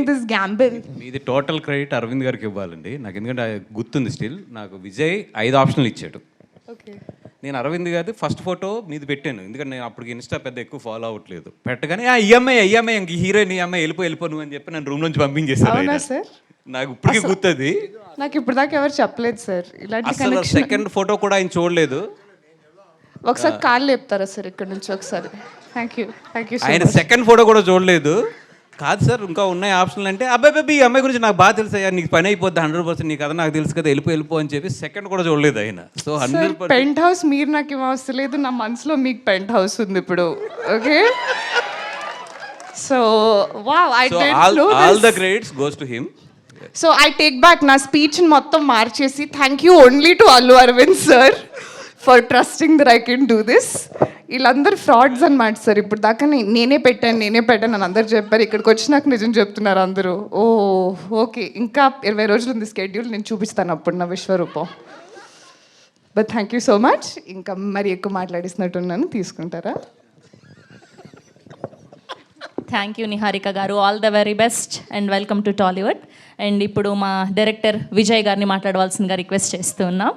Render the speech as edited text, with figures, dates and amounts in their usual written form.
This Gamble. మీది total credit Arvind గారికి ఇవ్వాలండి. నాకు ఎందుకంటే గుర్తుంది స్టిల్. నాకు విజయ్ 5 ఆప్షన్లు ఇచ్చాడు. ఓకే. నేను అరవింద్ గారి ఫస్ట్ ఫోటో మీది పెట్టాను, ఎందుకంటే నేను అప్పటికి ఇన్స్టా పెద్ద ఎక్కువ ఫాలో అవ్వట్లేదు. పెట్టగానే ఈఎంఐ ఇంక హీరోయిన్ ఈఎంఐ వెళ్ళిపో నువ్వు అని చెప్పి నన్ను రూమ్ నుంచి పంపించేశారు. అవునా సార్? నాకు ఇప్పటికీ గుర్తుంది. నాకు ఇప్పుడు దాకా ఎవరు చెప్పలేదు సార్ ఇలాంటి అసలు కనెక్షన్. సెకండ్ ఫోటో కూడా ఆయన చూడలేదు. ఒకసారి కాళ్ళు లేపుతారా సార్ ఇక్కడ నుంచి ఒకసారి? థ్యాంక్ యూ సో ఆయన మచ్. సెకండ్ ఫోటో కూడా చూడలేదు. కాదు సార్ ఇంకా ఉన్నాయి ఆప్షన్లు అంటే, అబ్బాయి ఈ అమ్మాయి గురించి నాకు బాగా తెలుసు అయ్యా, నీకు పని అయిపోద్ది 100%, నీకు కదా నాకు తెలుసు కదా, వెళ్ళిపో అని చెప్పి సెకండ్ కూడా చూడలేదు ఆయన. సో 100% పెంట్ హౌస్ మీరు నాకు ఏం అవసరం లేదు, నా మనసులో మీకు పెంట్ హౌస్ ఉంది ఇప్పుడు. Okay. So wow, I did no all the this. Credits goes to him. So I take back నా స్పీచ్ మొత్తం మార్చేసి thank you only to Allu Aravind sir for trusting that I can do this. వీళ్ళందరూ frauds అనమాట sir. ఇప్పుడు దాకా నేనే పెట్టాను అని అందరు చెప్పారు. ఇక్కడికి వచ్చినాక నిజం చెప్తున్నారు అందరూ. ఓ ఓకే, ఇంకా 20 రోజులు ఉంది స్కెడ్యూల్, నేను చూపిస్తాను అప్పుడు నా విశ్వరూపం. But thank you so much. ఇంకా మరి ఎక్కువ మాట్లాడిస్తున్నట్టున్నాను, తీసుకుంటారా? థ్యాంక్ యూ నిహారిక గారు, all the very best and welcome to Tollywood. And ఇప్పుడు మా డైరెక్టర్ విజయ్ గారిని మాట్లాడవలసిందిగా రిక్వెస్ట్ చేస్తూ ఉన్నాం.